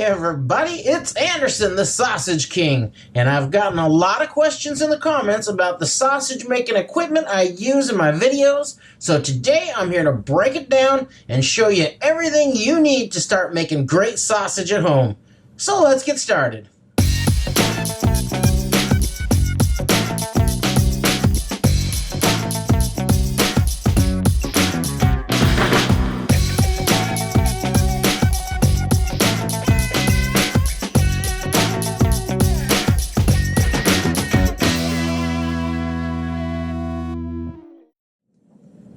everybody, it's Anderson, the Sausage King, and I've gotten a lot of questions in the comments about the sausage making equipment I use in my videos, so today I'm here to break it down and show you everything you need to start making great sausage at home. So let's get started.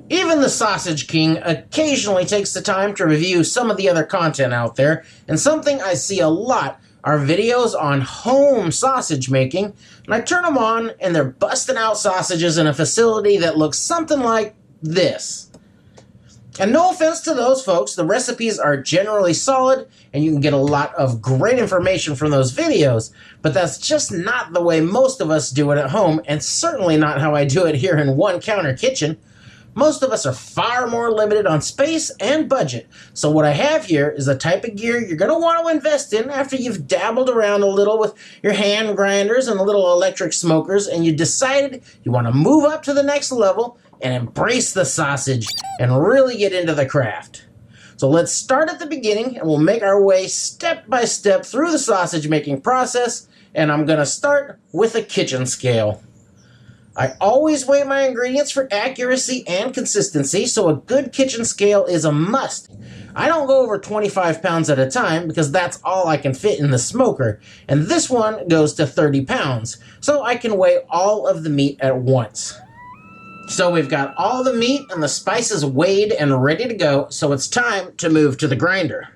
Even the Sausage King occasionally takes the time to review some of the other content out there, and something I see a lot are videos on home sausage making, and I turn them on and they're busting out sausages in a facility that looks something like this. And no offense to those folks, the recipes are generally solid and you can get a lot of great information from those videos, but that's just not the way most of us do it at home, and certainly not how I do it here in One Counter Kitchen. Most of us are far more limited on space and budget, so what I have here is the type of gear you're going to want to invest in after you've dabbled around a little with your hand grinders and little electric smokers, and you decided you want to move up to the next level and embrace the sausage and really get into the craft. So let's start at the beginning and we'll make our way step by step through the sausage making process, and I'm going to start with a kitchen scale. I always weigh my ingredients for accuracy and consistency, so a good kitchen scale is a must. I don't go over 25 pounds at a time because that's all I can fit in the smoker, and this one goes to 30 pounds, so I can weigh all of the meat at once. So we've got all the meat and the spices weighed and ready to go, so it's time to move to the grinder.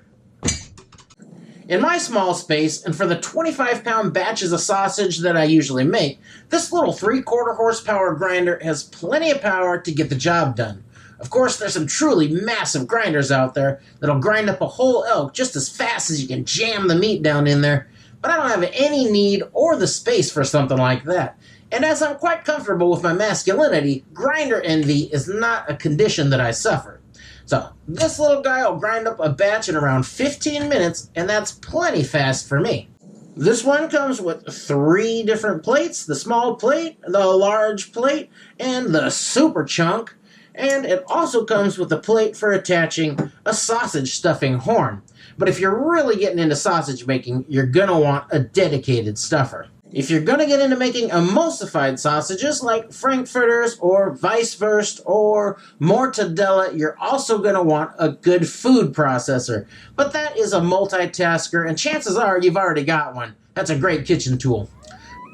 In my small space, and for the 25-pound batches of sausage that I usually make, this little 3/4 horsepower grinder has plenty of power to get the job done. Of course, there's some truly massive grinders out there that'll grind up a whole elk just as fast as you can jam the meat down in there, but I don't have any need or the space for something like that. And as I'm quite comfortable with my masculinity, grinder envy is not a condition that I suffer. So this little guy will grind up a batch in around 15 minutes, and that's plenty fast for me. This one comes with 3 different plates, the small plate, the large plate, and the super chunk, and it also comes with a plate for attaching a sausage stuffing horn. But if you're really getting into sausage making, you're gonna want a dedicated stuffer. If you're going to get into making emulsified sausages like frankfurters or Weisswurst or mortadella, you're also going to want a good food processor. But that is a multitasker, and chances are you've already got one. That's a great kitchen tool.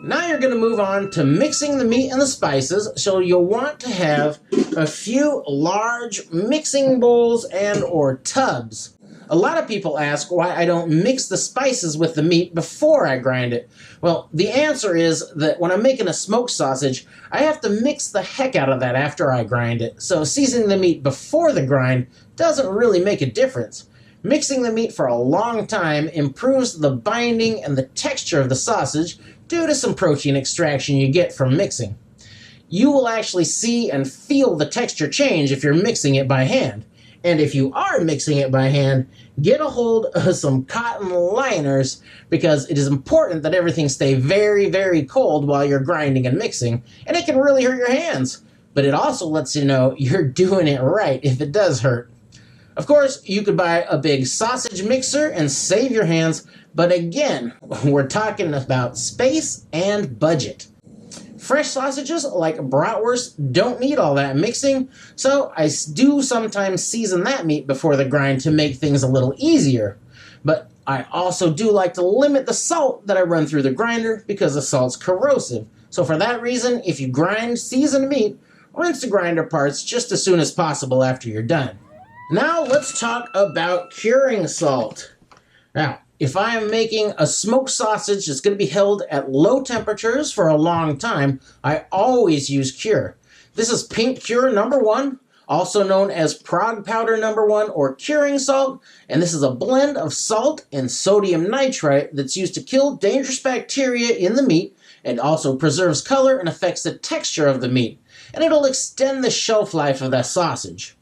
Now you're going to move on to mixing the meat and the spices, so you'll want to have a few large mixing bowls and or tubs. A lot of people ask why I don't mix the spices with the meat before I grind it. Well, the answer is that when I'm making a smoked sausage, I have to mix the heck out of that after I grind it. So seasoning the meat before the grind doesn't really make a difference. Mixing the meat for a long time improves the binding and the texture of the sausage due to some protein extraction you get from mixing. You will actually see and feel the texture change if you're mixing it by hand. And if you are mixing it by hand, get a hold of some cotton liners, because it is important that everything stay very, very cold while you're grinding and mixing, and it can really hurt your hands. But it also lets you know you're doing it right if it does hurt. Of course, you could buy a big sausage mixer and save your hands, but again, we're talking about space and budget. Fresh sausages like bratwurst don't need all that mixing, so I do sometimes season that meat before the grind to make things a little easier. But I also do like to limit the salt that I run through the grinder because the salt's corrosive. So for that reason, if you grind seasoned meat, rinse the grinder parts just as soon as possible after you're done. Now let's talk about curing salt. Now, if I am making a smoked sausage that's going to be held at low temperatures for a long time, I always use Cure. This is Pink Cure number 1, also known as Prague Powder number 1 or curing salt, and this is a blend of salt and sodium nitrite that's used to kill dangerous bacteria in the meat, and also preserves color and affects the texture of the meat, and it'll extend the shelf life of that sausage.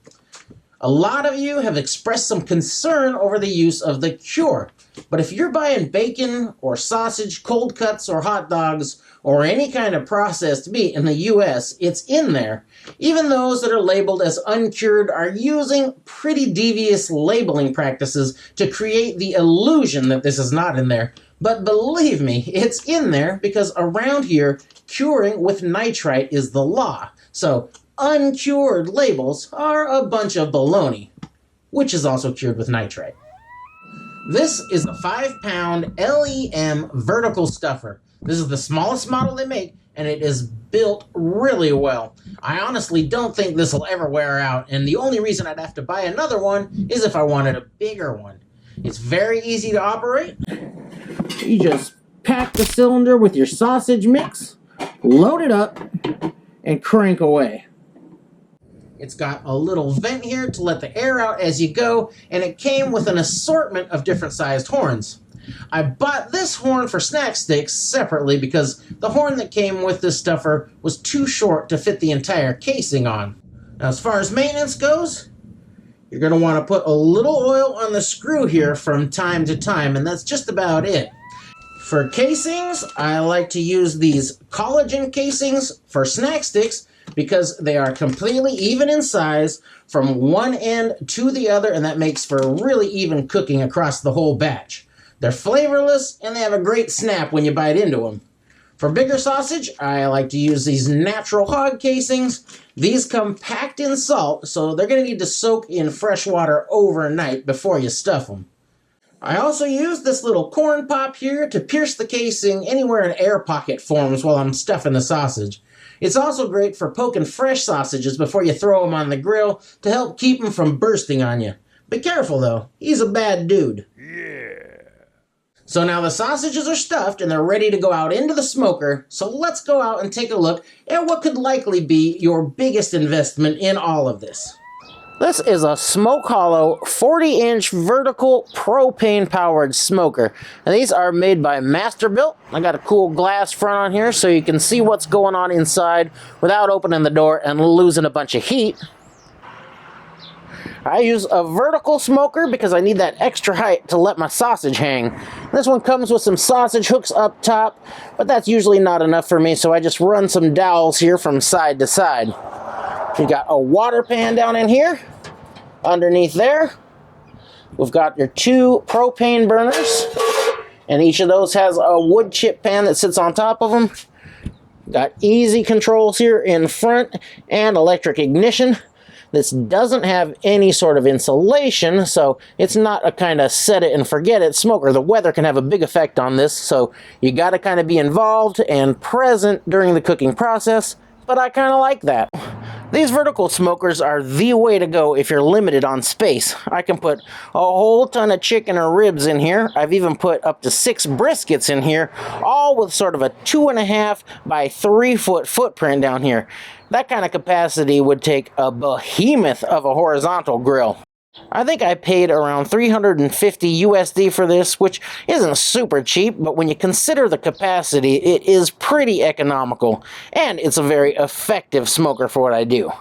A lot of you have expressed some concern over the use of the cure, but if you're buying bacon or sausage, cold cuts or hot dogs, or any kind of processed meat in the US, it's in there. Even those that are labeled as uncured are using pretty devious labeling practices to create the illusion that this is not in there. But believe me, it's in there because around here, curing with nitrite is the law. So uncured labels are a bunch of baloney, which is also cured with nitrite. This is a 5-pound LEM vertical stuffer. This is the smallest model they make, and it is built really well. I honestly don't think this will ever wear out, and the only reason I'd have to buy another one is if I wanted a bigger one. It's very easy to operate. You just pack the cylinder with your sausage mix, load it up, and crank away. It's got a little vent here to let the air out as you go, and it came with an assortment of different sized horns. I bought this horn for snack sticks separately because the horn that came with this stuffer was too short to fit the entire casing on. Now, as far as maintenance goes, you're going to want to put a little oil on the screw here from time to time, and that's just about it. For casings, I like to use these collagen casings for snack sticks because they are completely even in size from one end to the other, and that makes for really even cooking across the whole batch. They're flavorless, and they have a great snap when you bite into them. For bigger sausage, I like to use these natural hog casings. These come packed in salt, so they're going to need to soak in fresh water overnight before you stuff them. I also use this little corn pop here to pierce the casing anywhere an air pocket forms while I'm stuffing the sausage. It's also great for poking fresh sausages before you throw them on the grill to help keep them from bursting on you. Be careful though, he's a bad dude. So now the sausages are stuffed and they're ready to go out into the smoker, so let's go out and take a look at what could likely be your biggest investment in all of this. This is a Smoke Hollow 40-inch vertical propane-powered smoker. And these are made by Masterbuilt. I got a cool glass front on here so you can see what's going on inside without opening the door and losing a bunch of heat. I use a vertical smoker because I need that extra height to let my sausage hang. This one comes with some sausage hooks up top, but that's usually not enough for me, so I just run some dowels here from side to side. We got a water pan down in here. Underneath there, we've got your 2 propane burners, and each of those has a wood chip pan that sits on top of them. Got easy controls here in front and electric ignition. This doesn't have any sort of insulation, so it's not a kind of set it and forget it smoker. The weather can have a big effect on this, so you got to kind of be involved and present during the cooking process, but I kind of like that. These vertical smokers are the way to go if you're limited on space. I can put a whole ton of chicken or ribs in here. I've even put up to 6 briskets in here, all with sort of a 2.5 by 3 foot footprint down here. That kind of capacity would take a behemoth of a horizontal grill. I think I paid around $350 USD for this, which isn't super cheap, but when you consider the capacity, it is pretty economical, and it's a very effective smoker for what I do.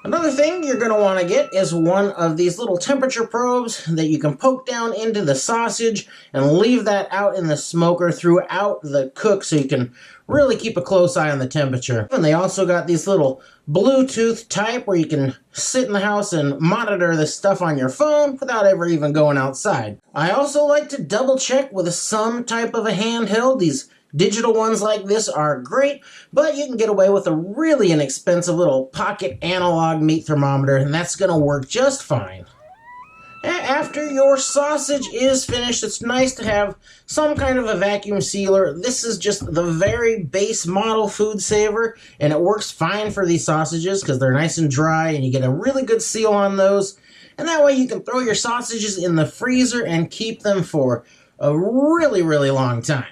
Another thing you're going to want to get is one of these little temperature probes that you can poke down into the sausage and leave that out in the smoker throughout the cook so you can really keep a close eye on the temperature. And they also got these little Bluetooth type where you can sit in the house and monitor the stuff on your phone without ever even going outside. I also like to double check with some type of a handheld. These digital ones like this are great, but you can get away with a really inexpensive little pocket analog meat thermometer, and that's going to work just fine. After your sausage is finished, it's nice to have some kind of a vacuum sealer. This is just the very base model food saver, and it works fine for these sausages because they're nice and dry, and you get a really good seal on those. And that way you can throw your sausages in the freezer and keep them for a really, really long time.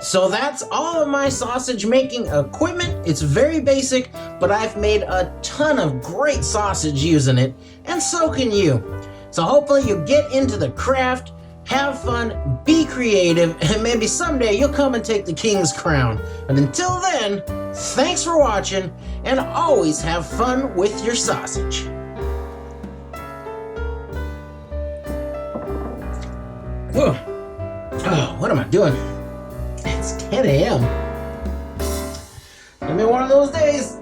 So that's all of my sausage making equipment. It's very basic, but I've made a ton of great sausage using it, and so can you. So hopefully you get into the craft, have fun, be creative, and maybe someday you'll come and take the king's crown. But until then, thanks for watching, and always have fun with your sausage. Oh, what am I doing? It's 10 a.m. It's gonna be one of those days.